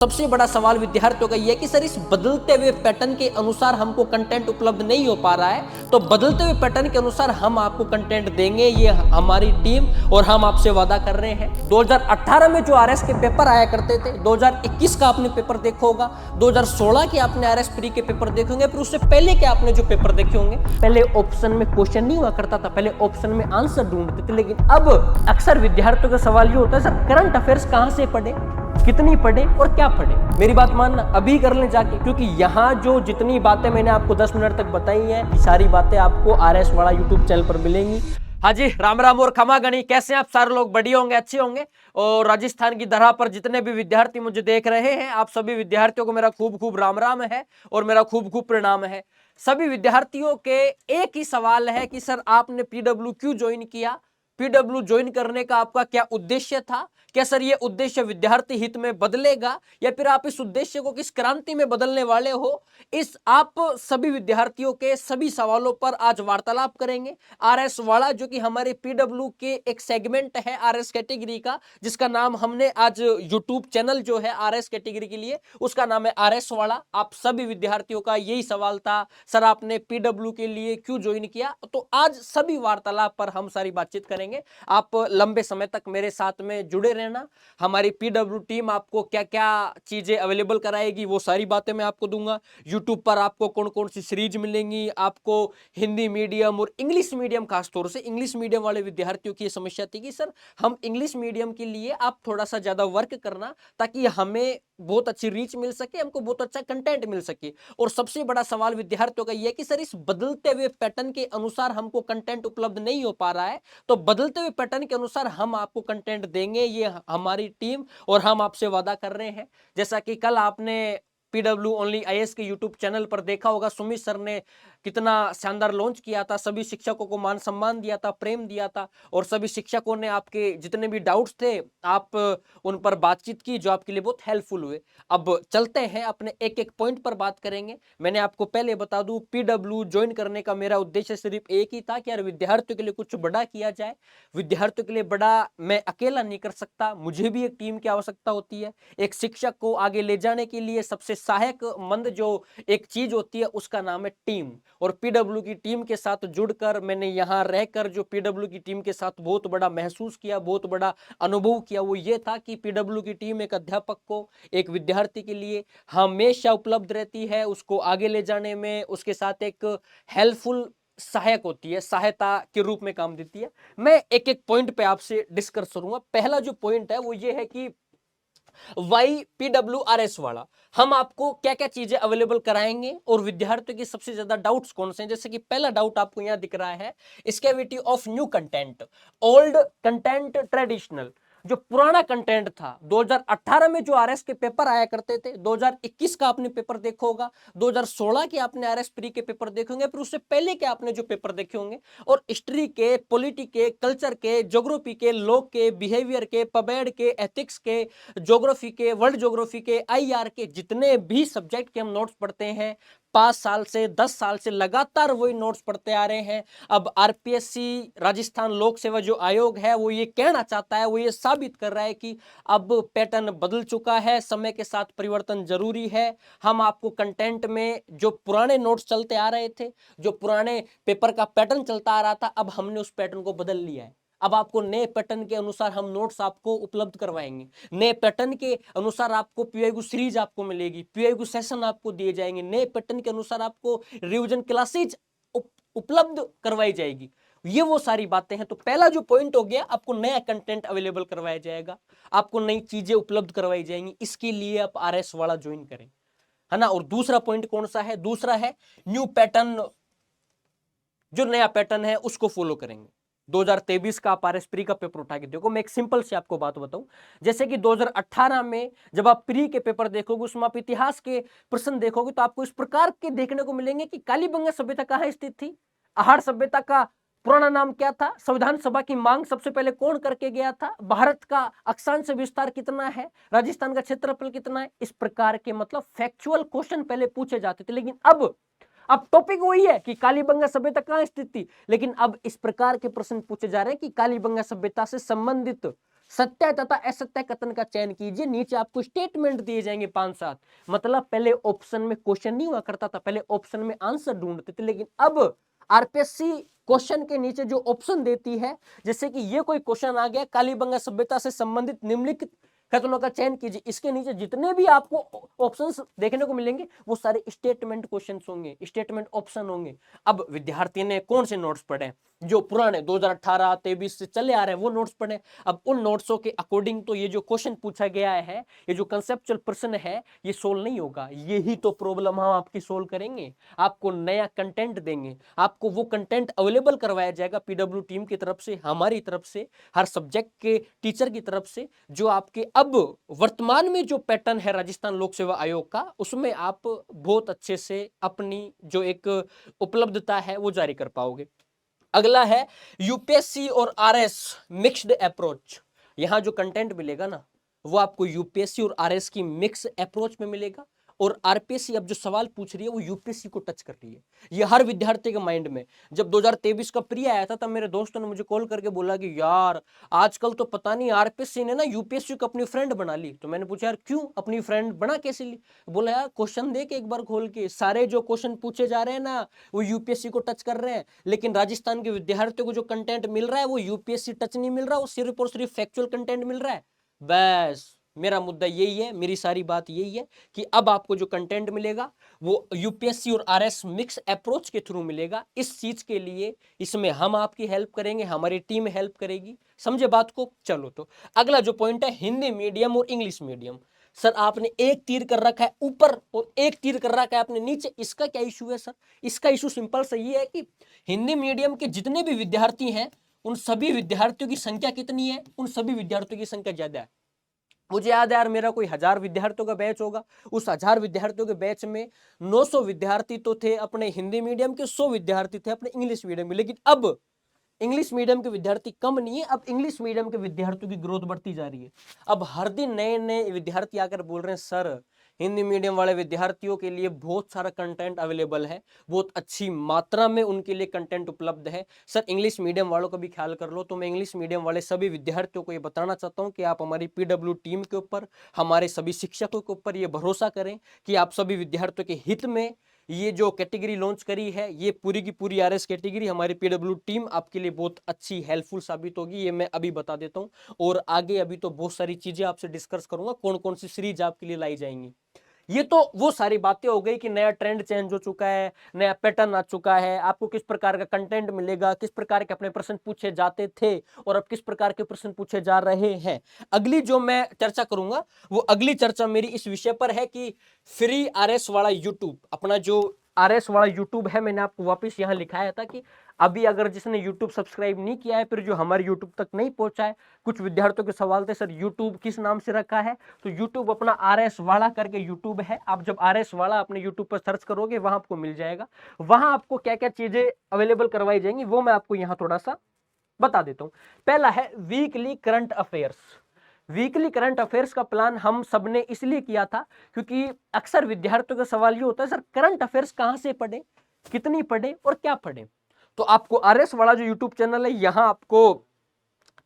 सबसे बड़ा सवाल विद्यार्थियों का यह है कि सर इस बदलते हुए पैटर्न के अनुसार हमको कंटेंट उपलब्ध नहीं हो पा रहा है, तो बदलते हुए पैटर्न के अनुसार हम आपको कंटेंट देंगे, ये हमारी टीम और हम आपसे वादा कर रहे हैं। 2018 में जो आरएस के पेपर आया करते थे, 2021 का आपने पेपर देखा होगा, 2016 के आपने आरएस प्री के पेपर देखे होंगे, फिर उससे पहले के आपने जो पेपर देखे होंगे, पहले ऑप्शन में क्वेश्चन नहीं हुआ करता था, पहले ऑप्शन में आंसर ढूंढते थे। लेकिन अब अक्सर विद्यार्थियों का सवाल ये होता है, सर करंट अफेयर्स कहां से पढ़े, कितनी पढ़े और क्या पढ़े। मेरी बात मानना, अभी कर लें जाके, क्योंकि यहाँ जो जितनी बातें मैंने आपको 10 मिनट तक बताई हैं, सारी बातें आपको आरएस वाला यूट्यूब चैनल पर मिलेंगी। हाँ जी, राम राम और खमा गणी। कैसे हैं आप सारे लोग? बढ़िया होंगे, अच्छे होंगे। और राजस्थान की धरा पर जितने भी विद्यार्थी मुझे देख रहे हैं, आप सभी विद्यार्थियों को मेरा खूब खूब राम राम है और मेरा खूब खूब प्रणाम है। सभी विद्यार्थियों के एक ही सवाल है कि सर आपने पीडब्ल्यू क्यों ज्वाइन किया, पीडब्ल्यू ज्वाइन करने का आपका क्या उद्देश्य था, क्या सर ये उद्देश्य विद्यार्थी हित में बदलेगा या फिर आप इस उद्देश्य को किस क्रांति में बदलने वाले हो। इस आप सभी विद्यार्थियों के सभी सवालों पर आज वार्तालाप करेंगे। आरएस वाला जो कि हमारे पीडब्ल्यू के एक सेगमेंट है आरएस कैटेगरी का, जिसका नाम हमने आज यूट्यूब चैनल जो है आरएस कैटेगरी के लिए, उसका नाम है आरएस वाला। आप सभी विद्यार्थियों का यही सवाल था, सर आपने पीडब्ल्यू के लिए क्यों ज्वाइन किया। तो आज सभी वार्तालाप पर हम सारी बातचीत करेंगे। आप लंबे समय तक मेरे साथ में जुड़े रहना। हमारी पीडब्ल्यू टीम आपको क्या क्या चीजें अवेलेबल कराएगी, वो सारी बातें मैं आपको दूंगा। यूट्यूब पर आपको कौन कौन सी सीरीज मिलेंगी, आपको हिंदी मीडियम और इंग्लिश मीडियम, खासतौर से इंग्लिश मीडियम वाले विद्यार्थियों की समस्या थी कि सर हम इंग्लिश मीडियम के लिए आप थोड़ा सा ज्यादा वर्क करना, ताकि हमें बहुत अच्छी रीच मिल सके, हमको बहुत अच्छा कंटेंट मिल सके। और सबसे बड़ा सवाल विद्यार्थियों का यह है कि सर इस बदलते हुए पैटर्न के अनुसार हमको कंटेंट उपलब्ध नहीं हो पा रहा है, तो बदलते हुए पैटर्न के अनुसार हम आपको कंटेंट देंगे, ये हमारी टीम और हम आपसे वादा कर रहे हैं। जैसा कि कल आपने पीडब्ल्यू ओनली आईएएस के यूट्यूब चैनल पर देखा होगा, सुमित सर ने कितना शानदार लॉन्च किया था, सभी शिक्षकों को मान सम्मान दिया था, प्रेम दिया था, और सभी शिक्षकों ने आपके जितने भी डाउट्स थे आप उन पर बातचीत की, जो आपके लिए बहुत हेल्पफुल हुए। अब चलते हैं, अपने एक एक पॉइंट पर बात करेंगे। मैंने आपको पहले बता दूं, पीडब्ल्यू ज्वाइन करने का मेरा उद्देश्य सिर्फ एक ही था कि यार विद्यार्थियों के लिए कुछ बड़ा किया जाए। विद्यार्थियों के लिए बड़ा मैं अकेला नहीं कर सकता, मुझे भी एक टीम की आवश्यकता होती है। एक शिक्षक को आगे ले जाने के लिए सबसे सहायक मंद जो एक चीज होती है, उसका नाम है टीम। और पीडब्ल्यू की टीम के साथ जुड़कर मैंने यहां रहकर जो पीडब्ल्यू की टीम के साथ बहुत बड़ा महसूस किया, बहुत बड़ा अनुभव किया, वो ये था कि पीडब्ल्यू की टीम एक अध्यापक को, एक विद्यार्थी के लिए हमेशा उपलब्ध रहती है, उसको आगे ले जाने में उसके साथ एक हेल्पफुल सहायक होती है, सहायता के रूप में काम देती है। मैं एक एक पॉइंट पे आपसे डिस्कस करूंगा। पहला जो पॉइंट है वो ये है कि वाई पीडब्ल्यूआरएस वाला हम आपको क्या क्या चीजें अवेलेबल कराएंगे और विद्यार्थियों की सबसे ज्यादा डाउट्स कौन से हैं। जैसे कि पहला डाउट आपको यहां दिख रहा है, scarcity of new content, old content, traditional. जो पुराना कंटेंट था 2018 में जो आरएस के पेपर आया करते थे, 2021 का आपने पेपर देखा होगा, 2016 के आपने आरएस प्री के पेपर देखे होंगे, फिर उससे पहले के आपने जो पेपर देखे होंगे, और हिस्ट्री के, पॉलिटी के, कल्चर के, ज्योग्राफी के, लॉ के, बिहेवियर के, पबेड के, एथिक्स के, ज्योग्राफी के, वर्ल्ड ज्योग्राफी के, आईआर के, जितने भी सब्जेक्ट के हम नोट्स पढ़ते हैं, 5 साल से 10 साल से लगातार वही नोट्स पढ़ते आ रहे हैं। अब आरपीएससी राजस्थान लोक सेवा जो आयोग है, वो ये कहना चाहता है, वो ये साबित कर रहा है कि अब पैटर्न बदल चुका है, समय के साथ परिवर्तन जरूरी है। हम आपको कंटेंट में जो पुराने नोट्स चलते आ रहे थे, जो पुराने पेपर का पैटर्न चलता आ रहा था, अब हमने उस पैटर्न को बदल लिया है। अब आपको नए पैटर्न के अनुसार हम नोट्स आपको उपलब्ध करवाएंगे, नए पैटर्न के अनुसार आपको पीआईक्यू सीरीज आपको मिलेगी, पीआईक्यू सेशन आपको दिए जाएंगे, नए पैटर्न के अनुसार आपको रिवीजन क्लासेज उपलब्ध करवाई जाएगी। ये वो सारी बातें हैं। तो पहला जो पॉइंट हो गया, आपको नया कंटेंट अवेलेबल करवाया जाएगा, आपको नई चीजें उपलब्ध करवाई जाएंगी, इसके लिए आप आरएस वाला ज्वाइन करें, है ना। और दूसरा पॉइंट कौन सा है? दूसरा है न्यू पैटर्न, जो नया पैटर्न है उसको फॉलो करेंगे। 2023 का आप आरएस प्री का पेपर उठा के देखो। मैं एक सिंपल सी आपको बात बताऊं, जैसे कि 2018 में जब आप प्री के पेपर देखोगे, उसमें आप इतिहास के प्रश्न देखोगे, तो आपको इस प्रकार के देखने को मिलेंगे कि कालीबंगा सभ्यता कहां स्थित थी, आहार सभ्यता का पुराना नाम क्या था, संविधान सभा की मांग सबसे पहले कौन करके गया था, भारत का अक्षांश विस्तार कितना है, राजस्थान का क्षेत्रफल कितना है। इस प्रकार के मतलब फैक्चुअल क्वेश्चन पहले पूछे जाते थे, लेकिन अब टॉपिक वही है कि कालीबंगा सभ्यता कहां स्थित थी, लेकिन अब इस प्रकार के प्रश्न पूछे जा रहे हैं कि कालीबंगा सभ्यता से संबंधित सत्य तथा असत्य कथन का चयन कीजिए। नीचे आपको स्टेटमेंट दिए जाएंगे 5-7। मतलब पहले ऑप्शन में क्वेश्चन नहीं हुआ करता था, पहले ऑप्शन में आंसर ढूंढते थे, लेकिन अब आरपीएससी क्वेश्चन के नीचे जो ऑप्शन देती है, जैसे कि ये कोई क्वेश्चन आ गया, कालीबंगा सभ्यता से संबंधित निम्नलिखित कथनों का चयन कीजिए, इसके नीचे जितने भी आपको ऑप्शंस देखने को मिलेंगे वो सारे स्टेटमेंट क्वेश्चंस होंगे, स्टेटमेंट ऑप्शन होंगे। अब विद्यार्थी ने कौन से नोट्स पढ़े, जो पुराने 2018-23 से चले आ रहे हैं वो नोट्स पढ़े। अब उन नोट्सों के अकॉर्डिंग तो ये जो क्वेश्चन पूछा गया है, ये जो कंसेप्चुअल प्रश्न है, ये सोल्व नहीं होगा। यही तो प्रॉब्लम हम आपकी सोल्व करेंगे, आपको नया कंटेंट देंगे, आपको वो कंटेंट अवेलेबल करवाया जाएगा पीडब्ल्यू टीम की तरफ से, हमारी तरफ से, हर सब्जेक्ट के टीचर की तरफ से, जो आपके अब वर्तमान में जो पैटर्न है राजस्थान लोक सेवा आयोग का, उसमें आप बहुत अच्छे से अपनी जो एक उपलब्धता है वो जारी कर पाओगे। अगला है यूपीएससी और आरएस मिक्स्ड अप्रोच। यहां जो कंटेंट मिलेगा ना, वो आपको यूपीएससी और आरएस की मिक्स अप्रोच में मिलेगा। और आरपीएससी अब जो सवाल पूछ रही है वो यूपीएससी को टच कर रही है। ये हर विद्यार्थी के माइंड में, जब 2023 का प्री आया था तब मेरे दोस्तों ने मुझे कॉल करके बोला कि यार आजकल तो पता नहीं आरपीएससी ने ना यूपीएससी को अपनी फ्रेंड बना ली। तो मैंने पूछा यार क्यों, अपनी फ्रेंड बना कैसे ली? बोला यार क्वेश्चन देख एक बार खोल के, सारे जो क्वेश्चन पूछे जा रहे हैं ना वो यूपीएससी को टच कर रहे हैं, लेकिन राजस्थान के विद्यार्थियों को जो कंटेंट मिल रहा है वो यूपीएससी टच नहीं मिल रहा, वो सिर्फ और सिर्फ फैक्चुअल कंटेंट मिल रहा है। बस मेरा मुद्दा यही है, मेरी सारी बात यही है कि अब आपको जो कंटेंट मिलेगा वो यूपीएससी और आरएस मिक्स अप्रोच के थ्रू मिलेगा। इस चीज के लिए इसमें हम आपकी हेल्प करेंगे, हमारी टीम हेल्प करेगी। समझे बात को? चलो तो अगला जो पॉइंट है हिंदी मीडियम और इंग्लिश मीडियम। सर आपने एक तीर कर रखा है ऊपर और एक तीर कर रखा है आपने नीचे, इसका क्या इशू है? सर इसका इशू सिंपल सा ये है कि हिंदी मीडियम के जितने भी विद्यार्थी हैं उन सभी विद्यार्थियों की संख्या कितनी है? उन सभी विद्यार्थियों की संख्या ज्यादा है। मुझे याद है यार, मेरा कोई 1000 विद्यार्थियों का बैच होगा, उस 1000 विद्यार्थियों के बैच में 900 विद्यार्थी तो थे अपने हिंदी मीडियम के, 100 विद्यार्थी थे अपने इंग्लिश मीडियम के। लेकिन अब इंग्लिश मीडियम के विद्यार्थी कम नहीं है, अब इंग्लिश मीडियम के विद्यार्थियों की ग्रोथ बढ़ती जा रही है। अब हर दिन नए नए विद्यार्थी आकर बोल रहे हैं सर हिंदी मीडियम वाले विद्यार्थियों के लिए बहुत सारा कंटेंट अवेलेबल है, बहुत अच्छी मात्रा में उनके लिए कंटेंट उपलब्ध है। सर इंग्लिश मीडियम वालों का भी ख्याल कर लो। तो मैं इंग्लिश मीडियम वाले सभी विद्यार्थियों को ये बताना चाहता हूँ कि आप हमारी पीडब्ल्यू टीम के ऊपर, हमारे सभी शिक्षकों के ऊपर ये भरोसा करें कि आप सभी विद्यार्थियों के हित में ये जो कैटेगरी लॉन्च करी है, ये पूरी की पूरी आरएस कैटेगरी हमारी पीडब्ल्यू टीम आपके लिए बहुत अच्छी हेल्पफुल साबित होगी। ये मैं अभी बता देता हूँ, और आगे अभी तो बहुत सारी चीजें आपसे डिस्कस करूंगा, कौन कौन सी सीरीज आपके लिए लाई जाएंगी। ये तो वो सारी बातें हो गई कि नया ट्रेंड चेंज हो चुका है, नया पैटर्न आ चुका है, आपको किस प्रकार का कंटेंट मिलेगा, किस प्रकार के अपने प्रश्न पूछे जाते थे और अब किस प्रकार के प्रश्न पूछे जा रहे हैं। अगली जो मैं चर्चा करूंगा वो अगली चर्चा मेरी इस विषय पर है कि फ्री आरएस वाला यूट्यूब, अपना जो आरएस वाला यूट्यूब है, मैंने आपको वापस यहाँ लिखाया था कि अभी अगर जिसने यूट्यूब सब्सक्राइब नहीं किया है, फिर जो हमारे यूट्यूब तक नहीं पहुंचा है, कुछ विद्यार्थियों के सवाल थे सर यूट्यूब किस नाम से रखा है, तो यूट्यूब अपना आरएस वाला करके यूट्यूब है। आप जब आरएस वाला अपने यूट्यूब पर सर्च करोगे वहां आपको मिल जाएगा। वहां आपको क्या क्या चीजें अवेलेबल करवाई जाएंगी वो मैं आपको यहाँ थोड़ा सा बता देता हूँ। पहला है weekly current affairs. Weekly current affairs का प्लान हम सबने इसलिए किया था क्योंकि अक्सर विद्यार्थियों का सवाल ये होता है सर करंट अफेयर्स कहां से पढ़े, कितनी पढ़े और क्या पढ़े। तो आपको आरएस वाला जो यूट्यूब चैनल है यहाँ आपको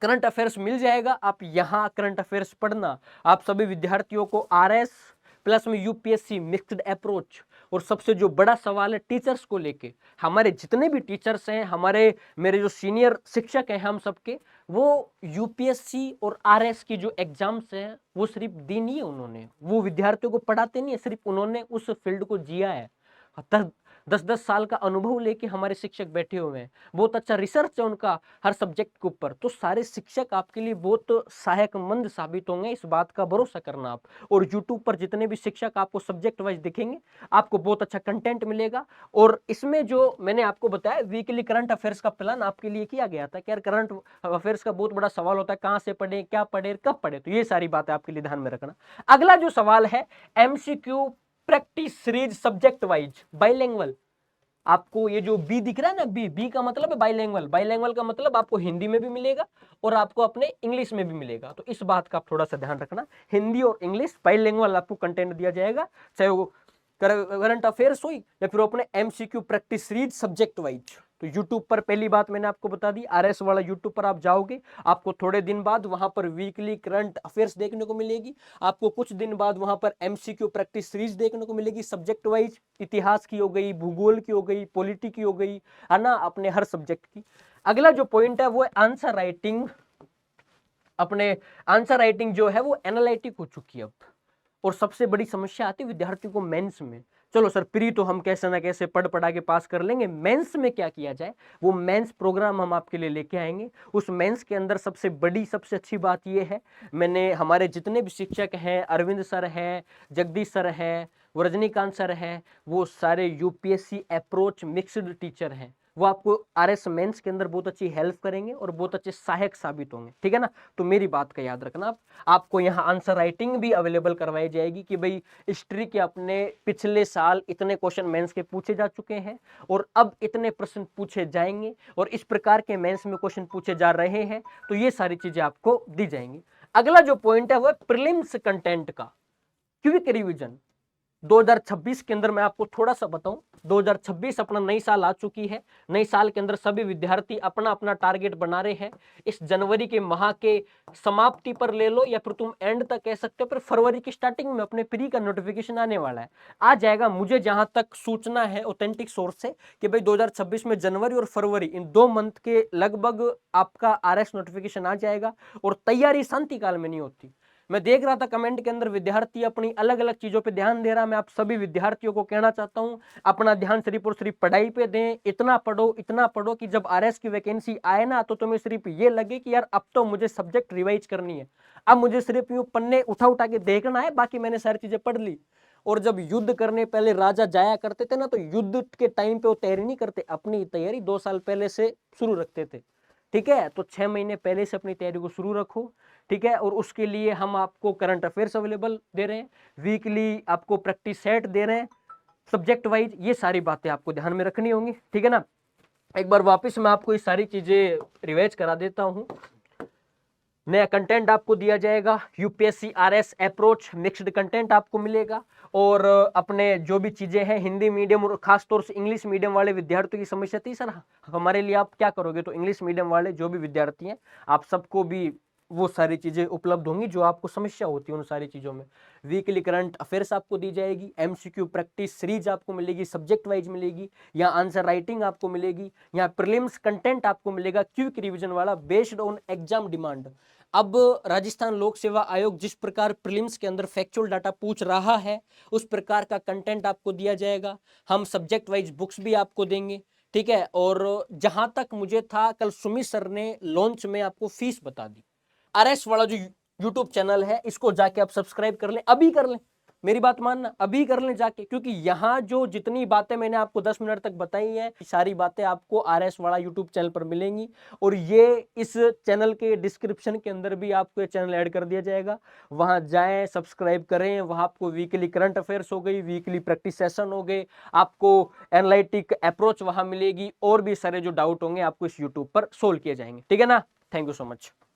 करंट अफेयर्स मिल जाएगा। आप यहाँ करंट अफेयर्स पढ़ना, आप सभी विद्यार्थियों को आरएस प्लस में यूपीएससी मिक्स्ड अप्रोच, और सबसे जो बड़ा सवाल है टीचर्स को लेके, हमारे जितने भी टीचर्स हैं, हमारे मेरे जो सीनियर शिक्षक हैं हम सबके, वो यूपीएससी और आरएस की जो एग्जाम्स हैं वो सिर्फ दी नहीं है उन्होंने, वो विद्यार्थियों को पढ़ाते नहीं है, सिर्फ उन्होंने उस फील्ड को जिया है। 10-10 साल का अनुभव लेके हमारे शिक्षक बैठे हुए हैं, बहुत अच्छा रिसर्च है उनका हर सब्जेक्ट के ऊपर। तो सारे शिक्षक आपके लिए बहुत सहायकमंद साबित होंगे, इस बात का भरोसा करना आप। और यूट्यूब पर जितने भी शिक्षक आपको सब्जेक्ट वाइज दिखेंगे, आपको बहुत अच्छा कंटेंट मिलेगा। और इसमें जो मैंने आपको बताया वीकली करंट अफेयर्स का प्लान आपके लिए किया गया था कि यार करंट अफेयर्स का बहुत बड़ा सवाल होता है, कहां से पढ़े, क्या पढ़े, कब पढ़े, तो ये सारी बातें आपके लिए ध्यान में रखना। अगला जो सवाल है MCQ practice series subject wise bilingual. आपको ये जो बी दिख रहा है ना, बी का मतलब है बाइलिंगुअल। बाइलिंगुअल का मतलब आपको हिंदी में भी मिलेगा और आपको अपने इंग्लिश में भी मिलेगा। तो इस बात का आप थोड़ा सा ध्यान रखना, हिंदी और इंग्लिश बाइलिंगुअल आपको कंटेंट दिया जाएगा, चाहे वो करंट अफेयर्स हो या फिर अपने MCQ practice series subject wise. तो यूट्यूब पर पहली बात मैंने आपको बता दी, RS वाला यूट्यूब पर आप जाओगे, आपको थोड़े दिन बाद वहां पर वीकली करंट अफेयर्स देखने को मिलेगी, आपको कुछ दिन बाद वहां पर MCQ प्रैक्टिस सीरीज देखने को मिलेगी, सब्जेक्ट वाइज, इतिहास की हो गई, भूगोल की हो गई, पॉलिटी की हो गई, है ना, अपने हर सब्जेक्ट की। अगला जो पॉइंट है वो आंसर राइटिंग। अपने आंसर राइटिंग जो है वो एनालिटिक हो चुकी है अब, और सबसे बड़ी समस्या आती है विद्यार्थियों को मेंस में। चलो सर, प्री तो हम कैसे ना कैसे पढ़ पढ़ा के पास कर लेंगे, मेंस में क्या किया जाए, वो मेंस प्रोग्राम हम आपके लिए लेके आएंगे। उस मेंस के अंदर सबसे बड़ी सबसे अच्छी बात ये है, मैंने हमारे जितने भी शिक्षक हैं, अरविंद सर हैं, जगदीश सर हैं, वो रजनीकांत सर हैं, वो सारे UPSC अप्रोच मिक्स्ड टीचर हैं, वो आपको RS मेंस के अंदर बहुत अच्छी हेल्प करेंगे और बहुत अच्छे सहायक साबित होंगे, ठीक है ना। तो मेरी बात का याद रखना आप। आपको यहाँ आंसर राइटिंग भी अवेलेबल करवाई जाएगी कि भाई हिस्ट्री के अपने पिछले साल इतने क्वेश्चन मेंस के पूछे जा चुके हैं और अब इतने प्रश्न पूछे जाएंगे और इस प्रकार के मेंस में क्वेश्चन पूछे जा रहे हैं, तो ये सारी चीजें आपको दी जाएंगी। अगला जो पॉइंट है वो प्रीलिम्स कंटेंट का क्विक रिवीजन 2026 के अंदर। मैं आपको थोड़ा सा बताऊं, 2026 अपना नई साल आ चुकी है, नई साल के अंदर सभी विद्यार्थी अपना अपना टारगेट बना रहे हैं। इस जनवरी के माह के समाप्ति पर ले लो या फिर तुम एंड तक कह सकते हो, पर फरवरी की स्टार्टिंग में अपने प्री का नोटिफिकेशन आने वाला है, आ जाएगा। मुझे जहां तक सूचना है ऑथेंटिक सोर्स से कि भाई 2026 में जनवरी और फरवरी इन 2 मंथ के लगभग आपका RS नोटिफिकेशन आ जाएगा, और तैयारी शांति काल में नहीं होती। मैं देख रहा था कमेंट के अंदर विद्यार्थी अपनी अलग अलग चीजों पे ध्यान दे रहा। मैं आप सभी विद्यार्थियों को कहना चाहता हूं, अपना ध्यान सिर्फ और सिर्फ पढ़ाई पे दें, इतना पढ़ो कि जब RS की वैकेंसी आए ना तो तुम्हें सिर्फ ये लगे कि यार अब तो मुझे सब्जेक्ट रिवाइज करनी है, अब मुझे सिर्फ यूं पन्ने उठा उठा के देखना है, बाकी मैंने सारी चीजें पढ़ ली। और जब युद्ध करने पहले राजा जाया करते थे ना, तो युद्ध के टाइम पे वो तैयारी नहीं करते, अपनी तैयारी 2 साल पहले से शुरू रखते थे, ठीक है। तो 6 महीने पहले से अपनी तैयारी को शुरू रखो, ठीक है। और उसके लिए हम आपको करंट अफेयर्स अवेलेबल दे रहे हैं, वीकली आपको प्रैक्टिस सेट दे रहे हैं सब्जेक्ट वाइज, ये सारी बातें आपको ध्यान में रखनी होंगी, ठीक है ना। एक बार वापस मैं आपको ये सारी चीजें रिवाइज करा देता हूं। नया कंटेंट आपको दिया जाएगा, UPSC RS approach mixed content आपको मिलेगा, और अपने जो भी चीजें हैं हिंदी मीडियम और खासतौर से इंग्लिश मीडियम वाले विद्यार्थियों की समस्या थी, सर हमारे लिए आप क्या करोगे, तो इंग्लिश मीडियम वाले जो भी विद्यार्थी हैं आप सबको भी वो सारी चीजें उपलब्ध होंगी जो आपको समस्या होती है उन सारी चीजों में। वीकली करंट अफेयर्स आपको दी जाएगी, MCQ प्रैक्टिस सीरीज आपको मिलेगी, सब्जेक्ट वाइज मिलेगी, यहाँ आंसर राइटिंग आपको मिलेगी, यहाँ प्रीलिम्स कंटेंट आपको मिलेगा क्विक रिवीजन वाला बेस्ड ऑन एग्जाम डिमांड। अब राजस्थान लोक सेवा आयोग जिस प्रकार प्रीलिम्स के अंदर फैक्चुअल डाटा पूछ रहा है उस प्रकार का कंटेंट आपको दिया जाएगा। हम सब्जेक्ट वाइज बुक्स भी आपको देंगे, ठीक है। और जहां तक मुझे था, कल सुमित सर ने लॉन्च में आपको फीस बता दी। RS वाला जो यूट्यूब चैनल है इसको जाके आप सब्सक्राइब कर लें, अभी कर लें, मेरी बात मानना, अभी कर लें जाके, क्योंकि यहाँ जो जितनी बातें मैंने आपको 10 मिनट तक बताई हैं सारी बातें आपको RS वाला यूट्यूब चैनल पर मिलेंगी, और ये इस चैनल के डिस्क्रिप्शन के अंदर भी आपको ये चैनल ऐड कर दिया जाएगा। वहां जाएं, सब्सक्राइब करें, वहां आपको वीकली करंट अफेयर्स हो गई, वीकली प्रैक्टिस सेशन हो गए, आपको एनालिटिक अप्रोच वहां मिलेगी, और भी सारे जो डाउट होंगे आपको इस यूट्यूब पर सोल्व किए जाएंगे, ठीक है ना। Thank you so much.